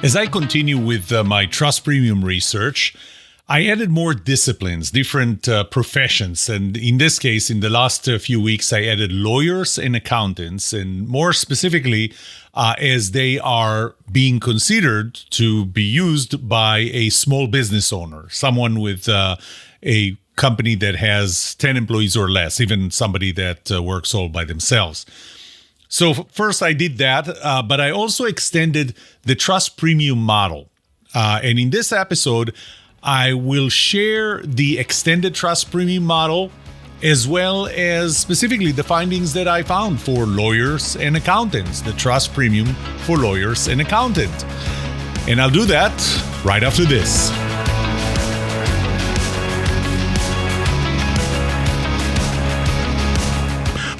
As I continue with my Trust Premium research, I added more disciplines, different professions. And in this case, in the last few weeks, I added lawyers and accountants, and more specifically, as they are being considered to be used by a small business owner, someone with a company that has 10 employees or less, even somebody that works all by themselves. So first I did that, but I also extended the Trust Premium model. And in this episode, I will share the extended Trust Premium model, as well as specifically the findings that I found for lawyers and accountants, the Trust Premium for lawyers and accountants. And I'll do that right after this.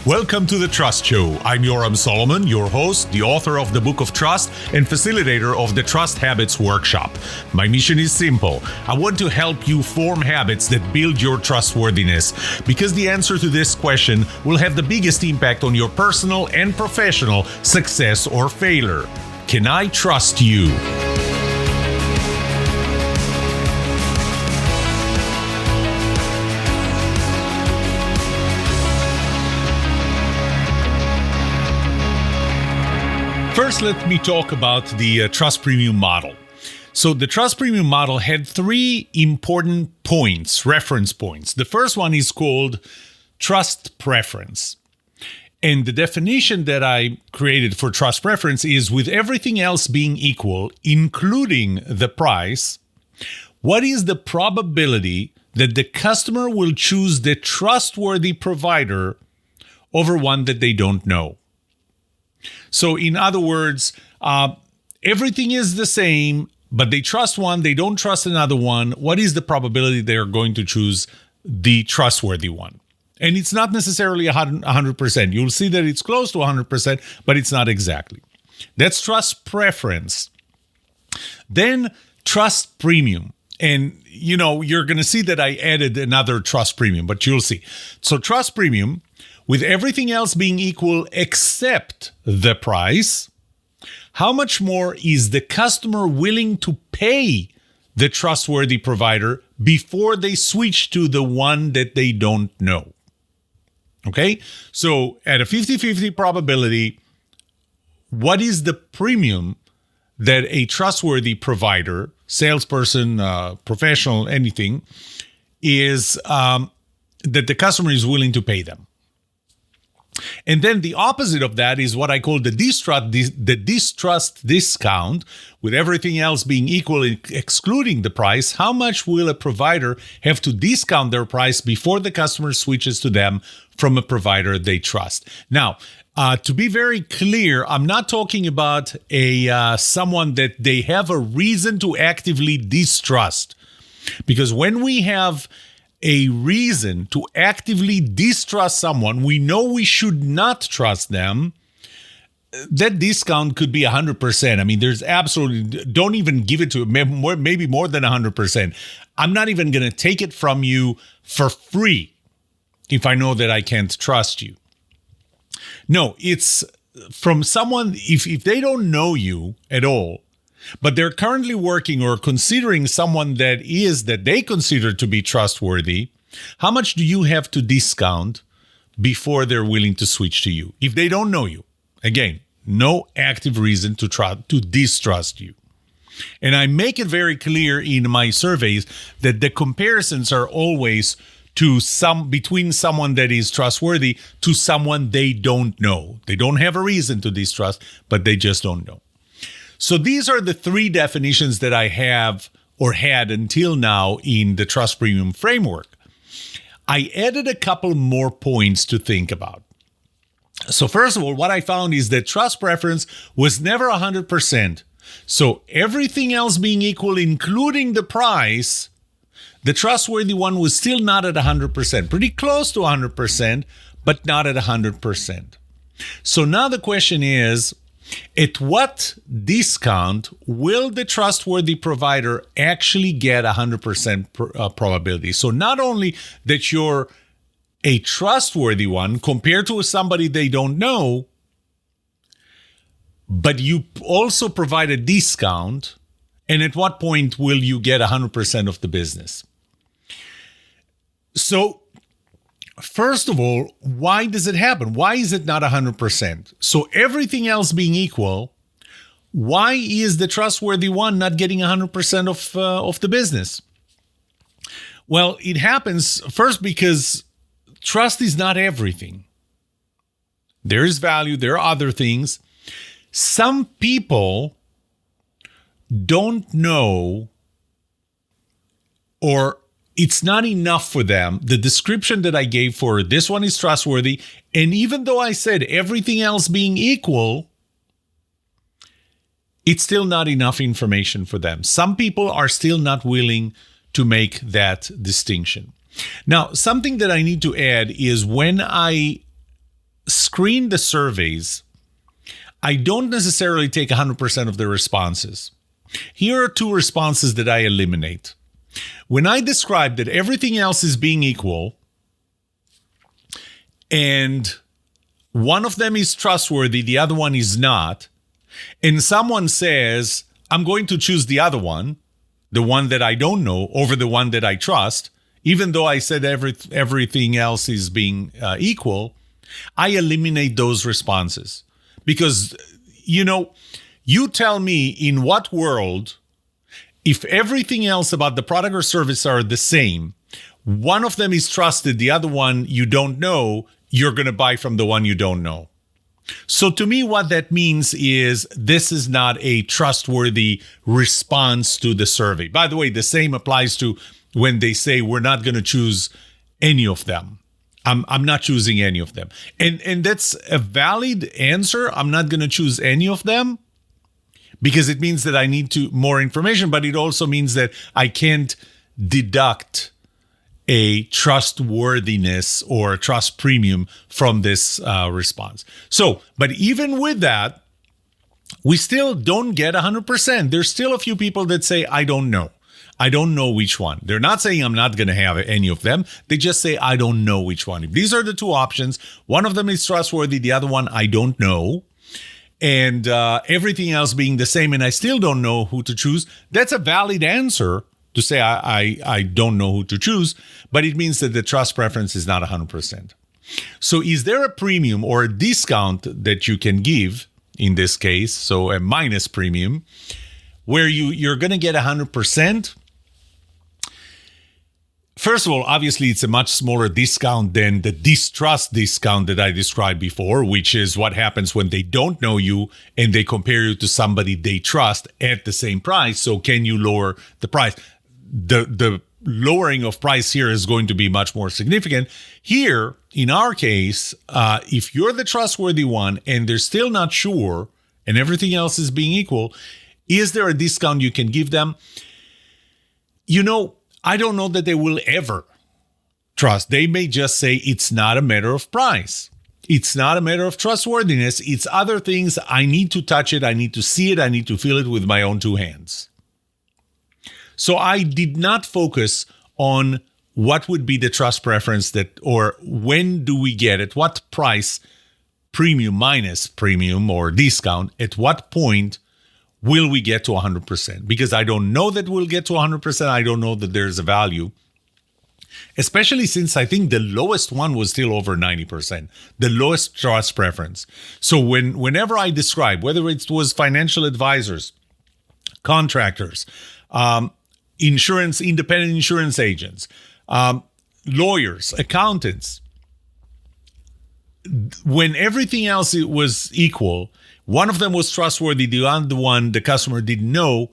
Welcome to The Trust Show. I'm Yoram Solomon, your host, the author of the Book of Trust and facilitator of the Trust Habits Workshop. My mission is simple. I want to help you form habits that build your trustworthiness, because the answer to this question will have the biggest impact on your personal and professional success or failure. Can I trust you? First, let me talk about the Trust Premium model. So the Trust Premium model had three important points, reference points. The first one is called trust preference. And the definition that I created for trust preference is, with everything else being equal, including the price, what is the probability that the customer will choose the trustworthy provider over one that they don't know? So in other words, everything is the same, but they trust one, they don't trust another one. What is the probability they're going to choose the trustworthy one? And it's not necessarily 100%. You'll see that it's close to 100%, but it's not exactly. That's trust preference. Then trust premium. And, you're going to see that I added another trust premium, but you'll see. So trust premium, with everything else being equal except the price, how much more is the customer willing to pay the trustworthy provider before they switch to the one that they don't know? Okay, so at a 50-50 probability, what is the premium that a trustworthy provider, salesperson, professional, anything, is that the customer is willing to pay them? And then the opposite of that is what I call the distrust discount. With everything else being equal, excluding the price, how much will a provider have to discount their price before the customer switches to them from a provider they trust? Now, to be very clear, I'm not talking about someone that they have a reason to actively distrust. Because when we have a reason to actively distrust someone, we know we should not trust them, that discount could be 100%. I mean, there's absolutely, don't even give it to maybe more than 100%. I'm not even going to take it from you for free if I know that I can't trust you. No, it's from someone, if they don't know you at all, but they're currently working or considering someone that they consider to be trustworthy, how much do you have to discount before they're willing to switch to you? If they don't know you, again, no active reason to distrust you. And I make it very clear in my surveys that the comparisons are always between someone that is trustworthy to someone they don't know. They don't have a reason to distrust, but they just don't know. So these are the three definitions that I have or had until now in the Trust Premium framework. I added a couple more points to think about. So first of all, what I found is that trust preference was never 100%. So everything else being equal, including the price, the trustworthy one was still not at 100%, pretty close to 100%, but not at 100%. So now the question is, at what discount will the trustworthy provider actually get 100% probability? So not only that you're a trustworthy one compared to somebody they don't know, but you also provide a discount. And at what point will you get 100% of the business? So, first of all, why does it happen? Why is it not 100%? So everything else being equal, why is the trustworthy one not getting 100% of the business? Well, it happens first because trust is not everything. There is value. There are other things. Some people don't know, or it's not enough for them. The description that I gave for this one is trustworthy. And even though I said everything else being equal, it's still not enough information for them. Some people are still not willing to make that distinction. Now, something that I need to add is when I screen the surveys, I don't necessarily take 100% of the responses. Here are two responses that I eliminate. When I describe that everything else is being equal and one of them is trustworthy, the other one is not, and someone says, I'm going to choose the other one, the one that I don't know, over the one that I trust, even though I said everything else is being equal, I eliminate those responses. Because, you tell me in what world, if everything else about the product or service are the same, one of them is trusted, the other one you don't know, you're going to buy from the one you don't know. So to me, what that means is this is not a trustworthy response to the survey. By the way, the same applies to when they say we're not going to choose any of them. I'm not choosing any of them. And that's a valid answer. I'm not going to choose any of them because it means that I need more information, but it also means that I can't deduct a trustworthiness or trust premium from this response. So, but even with that, we still don't get 100%. There's still a few people that say, I don't know. I don't know which one. They're not saying I'm not going to have any of them. They just say, I don't know which one. If these are the two options, one of them is trustworthy, the other one, I don't know. And everything else being the same, and I still don't know who to choose. That's a valid answer to say I don't know who to choose, but it means that the trust preference is not 100%. So is there a premium or a discount that you can give in this case, so a minus premium, where you're going to get 100%? First of all, obviously, it's a much smaller discount than the distrust discount that I described before, which is what happens when they don't know you and they compare you to somebody they trust at the same price. So can you lower the price? The lowering of price here is going to be much more significant. Here, in our case, if you're the trustworthy one and they're still not sure and everything else is being equal, is there a discount you can give them? I don't know that they will ever trust. They may just say it's not a matter of price. It's not a matter of trustworthiness. It's other things. I need to touch it. I need to see it. I need to feel it with my own two hands. So I did not focus on what would be the trust preference or when do we get it, what price, premium minus premium or discount, at what point will we get to 100%? Because I don't know that we'll get to 100%. I don't know that there's a value, especially since I think the lowest one was still over 90%, the lowest trust preference. So whenever I describe, whether it was financial advisors, contractors, independent insurance agents, lawyers, accountants, when everything else was equal, one of them was trustworthy, the other one the customer didn't know,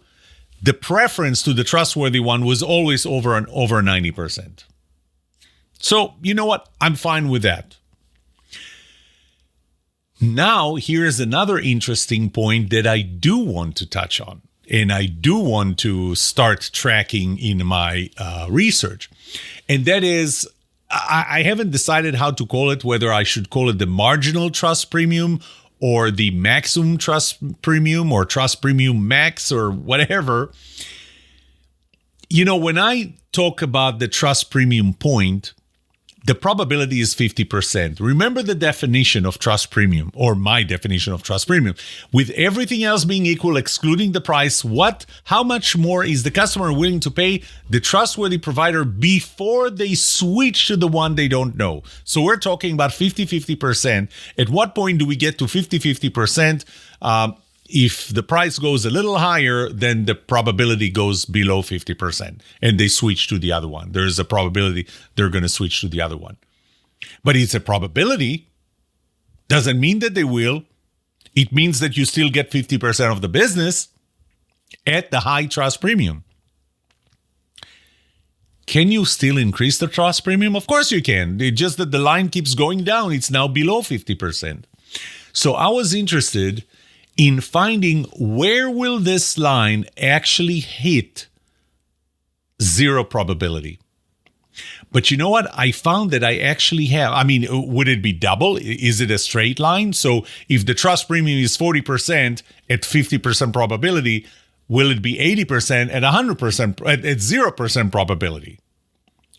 the preference to the trustworthy one was always over 90%. So, you know what? I'm fine with that. Now, here's another interesting point that I do want to touch on, and I do want to start tracking in my research. And that is, I haven't decided how to call it, whether I should call it the marginal trust premium or the maximum trust premium or trust premium max or whatever. When I talk about the trust premium point, the probability is 50%. Remember the definition of trust premium, or my definition of trust premium. With everything else being equal, excluding the price, how much more is the customer willing to pay the trustworthy provider before they switch to the one they don't know? So we're talking about 50-50%. At what point do we get to 50-50%? If the price goes a little higher, then the probability goes below 50% and they switch to the other one. There's a probability they're going to switch to the other one. But it's a probability. Doesn't mean that they will. It means that you still get 50% of the business at the high trust premium. Can you still increase the trust premium? Of course you can. It's just that the line keeps going down. It's now below 50%. So I was interested in finding where will this line actually hit zero probability. But you know what? I found that I actually have. I mean, would it be double? Is it a straight line? So if the trust premium is 40% at 50% probability, will it be 80% at 100% at 0% probability?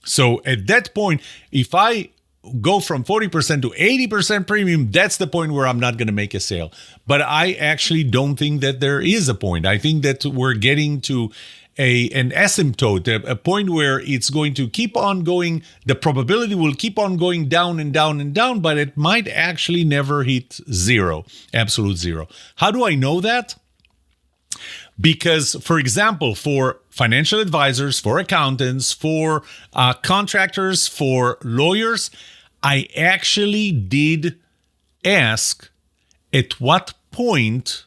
So at that point, if I go from 40% to 80% premium, that's the point where I'm not going to make a sale. But I actually don't think that there is a point. I think that we're getting to an asymptote, a point where it's going to keep on going. The probability will keep on going down and down and down, but it might actually never hit zero, absolute zero. How do I know that? Because, for example, for financial advisors, for accountants, for contractors, for lawyers, I actually did ask, at what point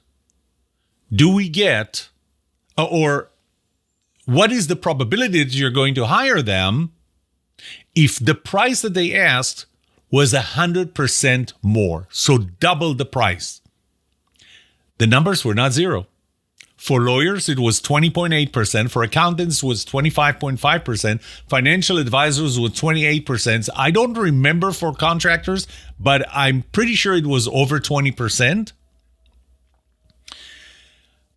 do we get, or what is the probability that you're going to hire them if the price that they asked was 100% more, so double the price? The numbers were not zero. For lawyers, it was 20.8%. For accountants, it was 25.5%. Financial advisors was 28%. I don't remember for contractors, but I'm pretty sure it was over 20%.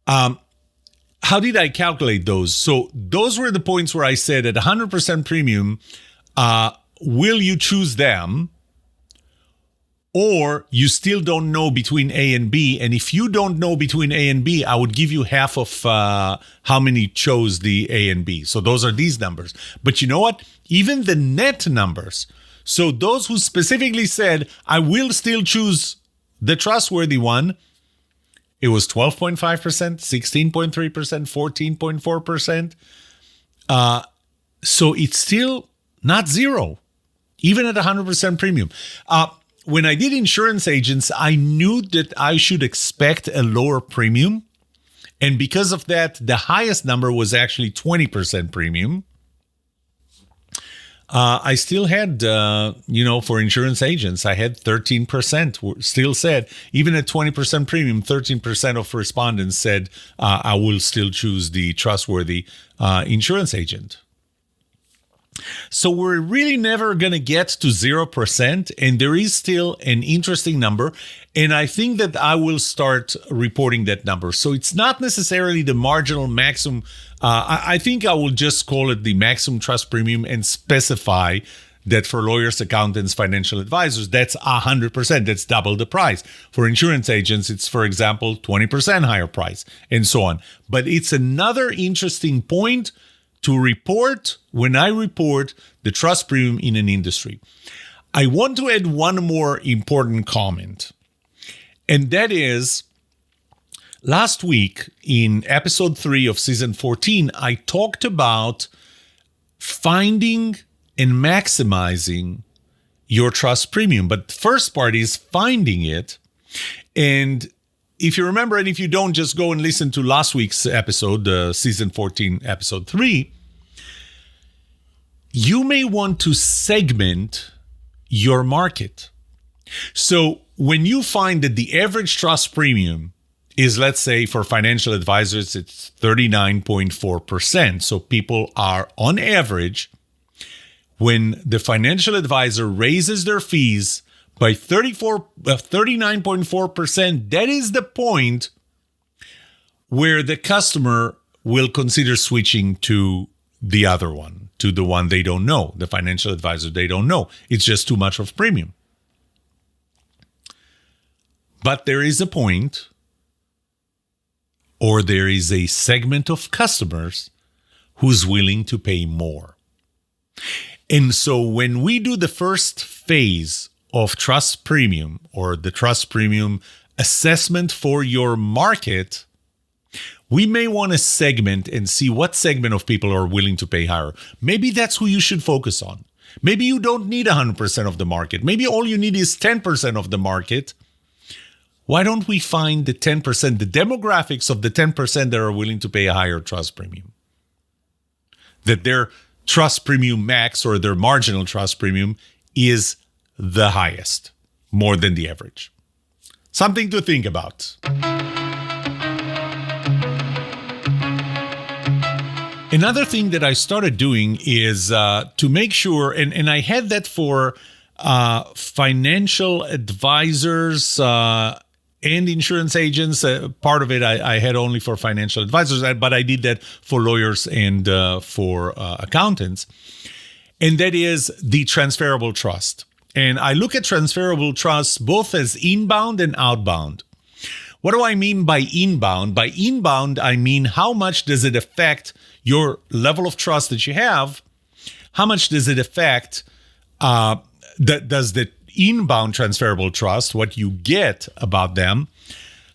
How did I calculate those? So those were the points where I said at 100% premium, will you choose them? Or you still don't know between A and B. And if you don't know between A and B, I would give you half of how many chose the A and B. So those are these numbers. But you know what? Even the net numbers. So those who specifically said, I will still choose the trustworthy one, it was 12.5%, 16.3%, 14.4%. So it's still not zero, even at 100% premium. When I did insurance agents, I knew that I should expect a lower premium. And because of that, the highest number was actually 20% premium. I still had, for insurance agents, I had 13% still said, even at 20% premium, 13% of respondents said, I will still choose the trustworthy insurance agent. So we're really never going to get to 0%, and there is still an interesting number, and I think that I will start reporting that number. So it's not necessarily the marginal maximum. I think I will just call it the maximum trust premium and specify that for lawyers, accountants, financial advisors, that's 100%. That's double the price. For insurance agents, it's, for example, 20% higher price, and so on. But it's another interesting point to report when I report the trust premium in an industry. I want to add one more important comment, and that is, last week in episode 3 of season 14, I talked about finding and maximizing your trust premium. But the first part is finding it. And if you remember, and if you don't, just go and listen to last week's episode, season 14, episode 3. You may want to segment your market. So when you find that the average trust premium is, let's say, for financial advisors, it's 39.4%. So people are, on average, when the financial advisor raises their fees by 39.4%, that is the point where the customer will consider switching to the other one, to the one they don't know, the financial advisor they don't know. It's just too much of premium. But there is a point, or there is a segment of customers who's willing to pay more. And so when we do the first phase of Trust Premium, or the Trust Premium assessment for your market, we may want to segment and see what segment of people are willing to pay higher. Maybe that's who you should focus on. Maybe you don't need 100% of the market. Maybe all you need is 10% of the market. Why don't we find the 10%, the demographics of the 10% that are willing to pay a higher Trust Premium? That their Trust Premium max, or their marginal Trust Premium, is the highest, more than the average. Something to think about. Another thing that I started doing is to make sure, and I had that for financial advisors and insurance agents. Part of it I had only for financial advisors, but I did that for lawyers and for accountants. And that is the transferable trust. And I look at transferable trusts both as inbound and outbound. What do I mean by inbound? By inbound, I mean how much does it affect your level of trust that you have? How much does it affect, does the inbound transferable trust, what you get about them,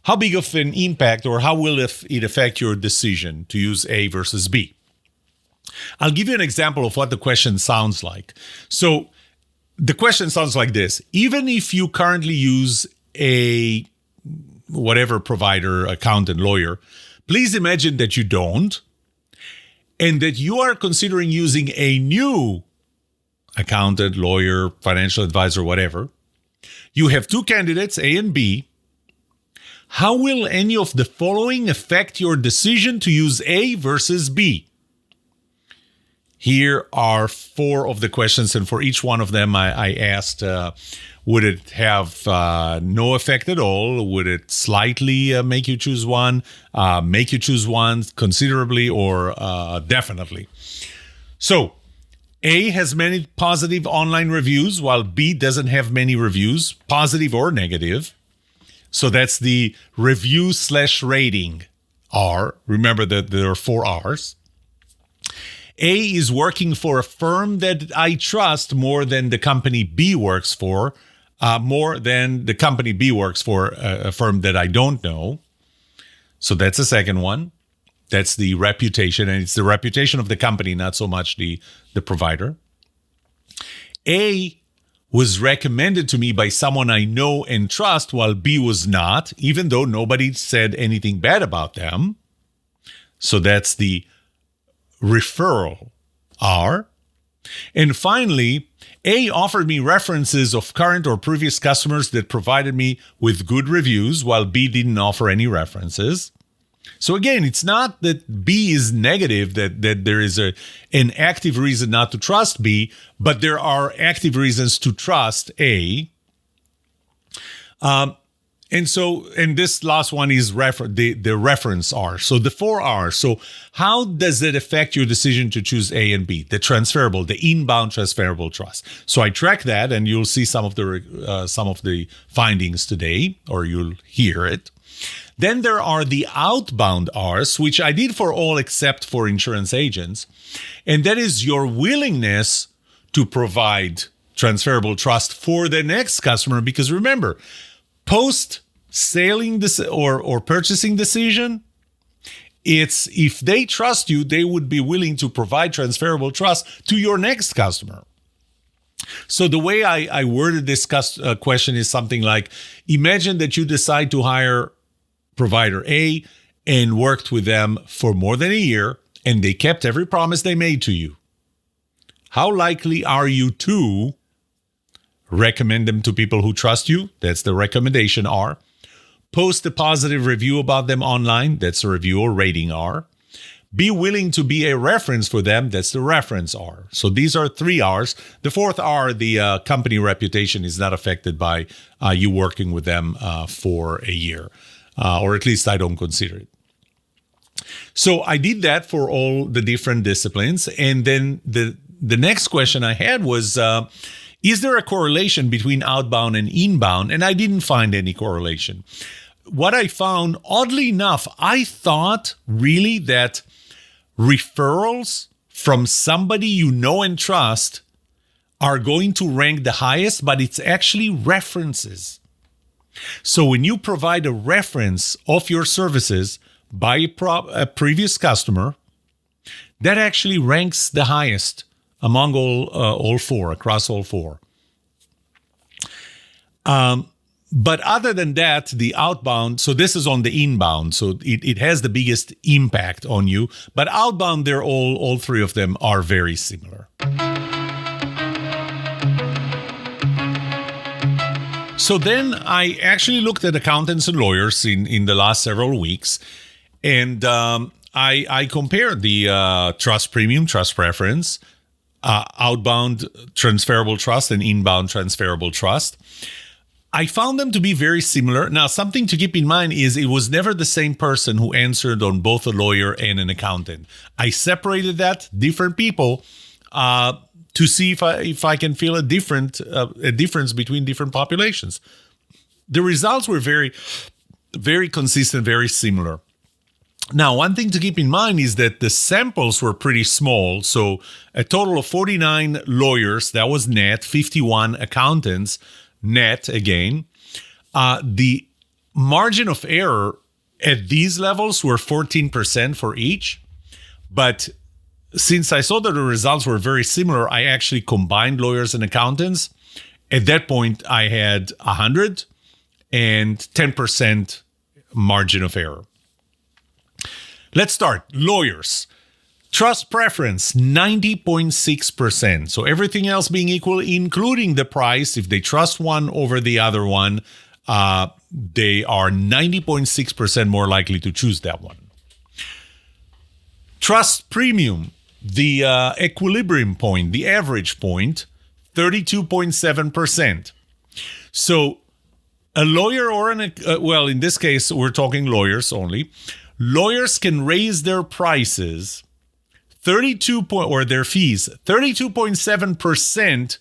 how big of an impact, or how will it affect your decision to use A versus B? I'll give you an example of what the question sounds like. So the question sounds like this. Even if you currently use a whatever provider, accountant, lawyer, please imagine that you don't, and that you are considering using a new accountant, lawyer, financial advisor, whatever. You have two candidates, A and B. How will any of the following affect your decision to use A versus B? Here are 4 of the questions, and for each one of them, I asked, would it have no effect at all? Would it slightly make you choose one, make you choose one considerably, or definitely? So, A has many positive online reviews, while B doesn't have many reviews, positive or negative. So that's the review/rating R. Remember that there are 4 R's. A is working for a firm that I trust more than the company B works for, more than the company B works for a firm that I don't know. So that's the second one. That's the reputation, and it's the reputation of the company, not so much the provider. A was recommended to me by someone I know and trust, while B was not, even though nobody said anything bad about them. So that's the referral R. And finally, A offered me references of current or previous customers that provided me with good reviews, while B didn't offer any references. So again, it's not that B is negative, that there is an active reason not to trust B, but there are active reasons to trust A. And this last one is the reference R. So the 4 R's. So how does it affect your decision to choose A and B? The transferable, the inbound transferable trust. So I track that, and you'll see some of the findings today, or you'll hear it. Then there are the outbound R's, which I did for all except for insurance agents. And that is your willingness to provide transferable trust for the next customer. Because remember, post-selling this or purchasing decision, it's if they trust you, they would be willing to provide transferable trust to your next customer. So the way I worded this question is something like, imagine that you decide to hire provider A and worked with them for more than a year, and they kept every promise they made to you. How likely are you to recommend them to people who trust you? That's the recommendation R. Post a positive review about them online. That's a review or rating R. Be willing to be a reference for them. That's the reference R. So these are 3 R's. The 4th R, the company reputation, is not affected by you working with them for a year. Or at least I don't consider it. So I did that for all the different disciplines. And then the next question I had was, is there a correlation between outbound and inbound? And I didn't find any correlation. What I found, oddly enough, I thought really that referrals from somebody you know and trust are going to rank the highest, but it's actually references. So when you provide a reference of your services by a previous customer, that actually ranks the highest among all four, across all four. But other than that, the outbound, so this is on the inbound, so it has the biggest impact on you. But outbound, they're all three of them are very similar. So then I actually looked at accountants and lawyers in the last several weeks, and I compared the trust premium, trust preference, outbound transferable trust, and inbound transferable trust. I found them to be very similar. Now, something to keep in mind is it was never the same person who answered on both a lawyer and an accountant. I separated that, different people, to see if I can feel a difference between different populations. The results were very, very consistent, very similar. Now, one thing to keep in mind is that the samples were pretty small. So a total of 49 lawyers, that was net, 51 accountants, net again. The margin of error at these levels were 14% for each. But since I saw that the results were very similar, I actually combined lawyers and accountants. At that point, I had 100 and 10% margin of error. Let's start. Lawyers. Trust preference, 90.6%. So everything else being equal, including the price, if they trust one over the other one, they are 90.6% more likely to choose that one. Trust premium, the equilibrium point, the average point, 32.7%. So a lawyer or well, in this case, we're talking lawyers only. Lawyers can raise their prices or their fees 32.7%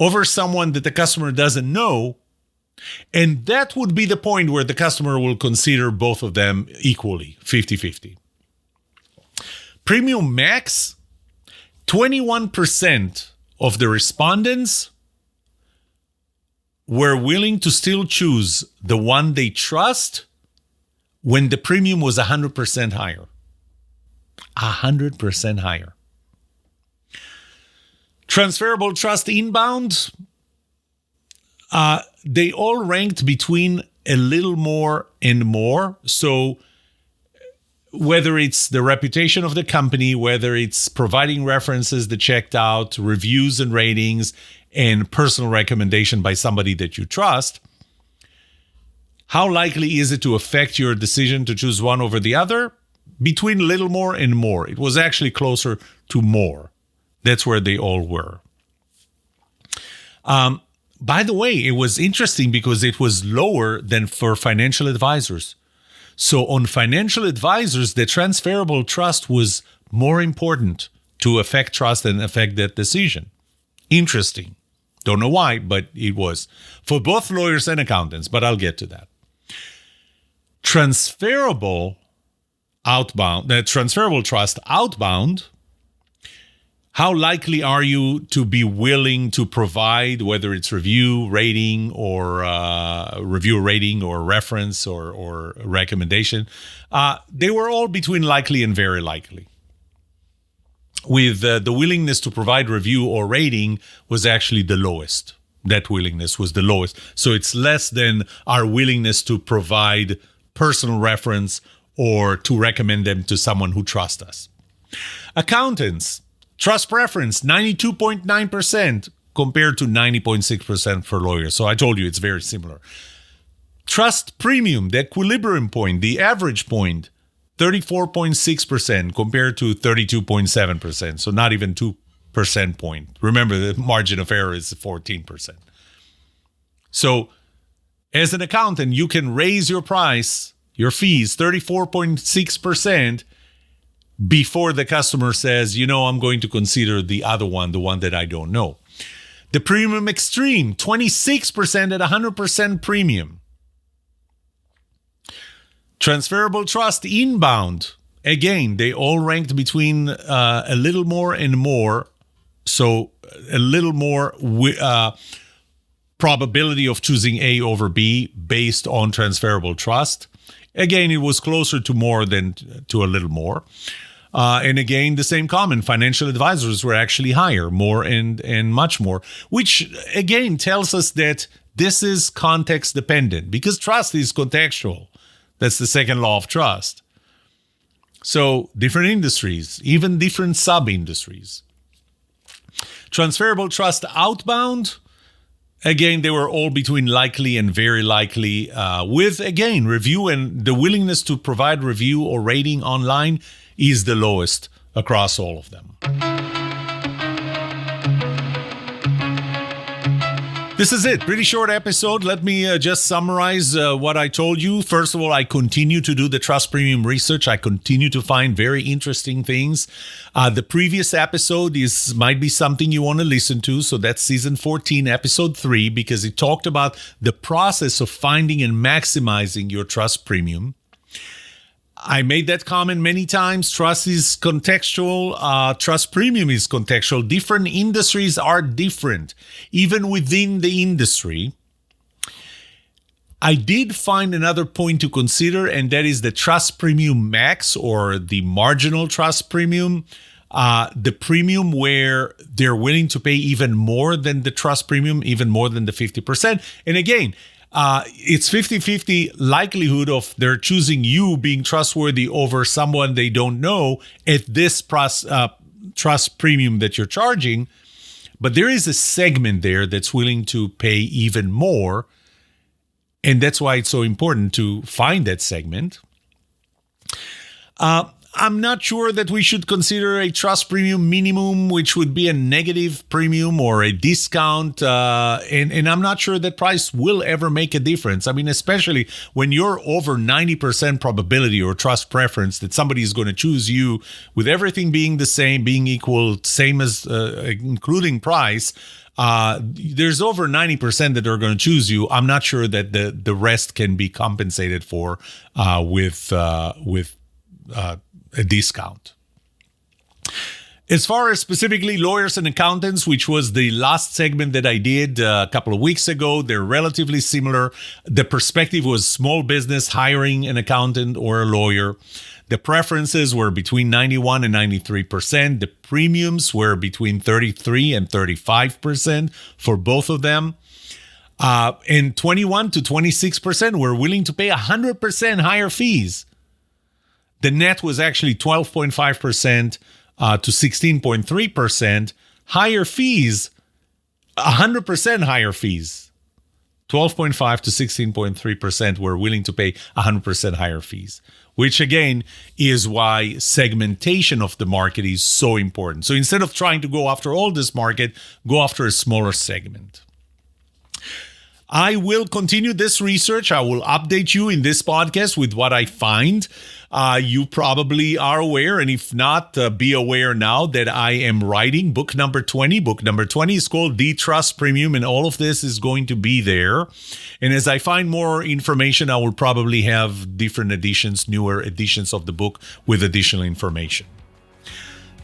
over someone that the customer doesn't know, and that would be the point where the customer will consider both of them equally, 50-50. Premium max, 21% of the respondents were willing to still choose the one they trust when the premium was 100% higher. 100% higher. Transferable trust inbound, they all ranked between a little more and more. So whether it's the reputation of the company, whether it's providing references that checked out, reviews and ratings, and personal recommendation by somebody that you trust, how likely is it to affect your decision to choose one over the other? Between a little more and more. It was actually closer to more. That's where they all were. By the way, it was interesting because it was lower than for financial advisors. So on financial advisors, the transferable trust was more important to affect trust and affect that decision. Interesting. Don't know why, but it was. For both lawyers and accountants, but I'll get to that. Transferable trust outbound, how likely are you to be willing to provide, whether it's review rating or reference or recommendation? They were all between likely and very likely. With the willingness to provide review or rating was actually the lowest. That willingness was the lowest. So it's less than our willingness to provide personal reference or to recommend them to someone who trusts us. Accountants, trust preference, 92.9% compared to 90.6% for lawyers. So I told you it's very similar. Trust premium, the equilibrium point, the average point, 34.6% compared to 32.7%. So not even 2% point. Remember, the margin of error is 14%. So as an accountant, you can raise your price your fees 34.6% before the customer says, I'm going to consider the other one, the one that I don't know. The Premium Extreme, 26% at 100% premium. Transferable Trust Inbound, again, they all ranked between a little more and more. So a little more probability of choosing A over B based on transferable trust. Again, it was closer to more than to a little more. And again, the same comment, financial advisors were actually higher, more and much more, which again tells us that this is context dependent because trust is contextual. That's the second law of trust. So different industries, even different sub-industries. Transferable trust outbound, again, they were all between likely and very likely with, again, review and the willingness to provide review or rating online is the lowest across all of them. This is it. Pretty short episode. Let me just summarize what I told you. First of all, I continue to do the Trust Premium research. I continue to find very interesting things. The previous episode might be something you want to listen to. So that's season 14, episode 3, because it talked about the process of finding and maximizing your Trust Premium. I made that comment many times. Trust is contextual. Trust Premium is contextual. Different industries are different, even within the industry. I did find another point to consider, and that is the Trust Premium Max or the marginal Trust Premium. The premium where they're willing to pay even more than the Trust Premium, even more than the 50%. And again, it's 50-50 likelihood of they're choosing you being trustworthy over someone they don't know at this trust premium that you're charging. But there is a segment there that's willing to pay even more. And that's why it's so important to find that segment. I'm not sure that we should consider a trust premium minimum, which would be a negative premium or a discount. And I'm not sure that price will ever make a difference. I mean, especially when you're over 90% probability or trust preference that somebody is going to choose you with everything being the same, being equal, same as including price. There's over 90% that are going to choose you. I'm not sure that the rest can be compensated for with a discount. As far as specifically lawyers and accountants, which was the last segment that I did a couple of weeks ago, they're relatively similar. The perspective was small business hiring an accountant or a lawyer. The preferences were between 91 and 93%. The premiums were between 33 and 35% for both of them. And 21 to 26% were willing to pay 100% higher fees. The net was actually 12.5% to 16.3%. Higher fees, 100% higher fees. 12.5 to 16.3% were willing to pay 100% higher fees, which again is why segmentation of the market is so important. So instead of trying to go after all this market, go after a smaller segment. I will continue this research. I will update you in this podcast with what I find. You probably are aware, and if not, be aware now that I am writing book number 20. Book number 20 is called The Trust Premium, and all of this is going to be there. And as I find more information, I will probably have different editions, newer editions of the book with additional information.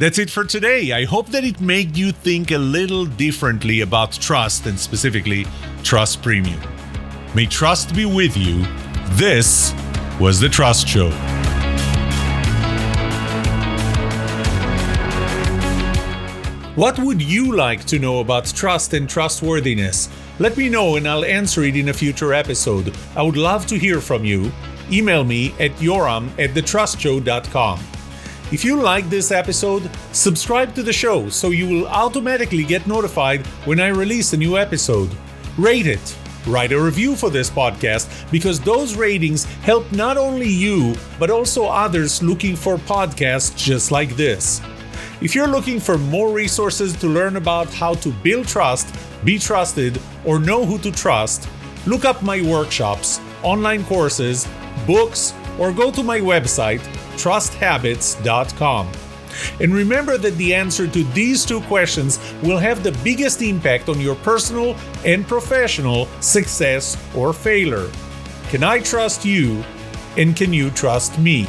That's it for today. I hope that it made you think a little differently about trust and specifically Trust Premium. May trust be with you. This was The Trust Show. What would you like to know about trust and trustworthiness? Let me know and I'll answer it in a future episode. I would love to hear from you. Email me at yoram@thetrustshow.com. If you like this episode, subscribe to the show so you will automatically get notified when I release a new episode. Rate it. Write a review for this podcast because those ratings help not only you, but also others looking for podcasts just like this. If you're looking for more resources to learn about how to build trust, be trusted, or know who to trust, look up my workshops, online courses, books, or go to my website, trusthabits.com. And remember that the answer to these two questions will have the biggest impact on your personal and professional success or failure. Can I trust you, and can you trust me?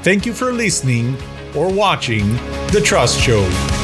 Thank you for listening or watching The Trust Show.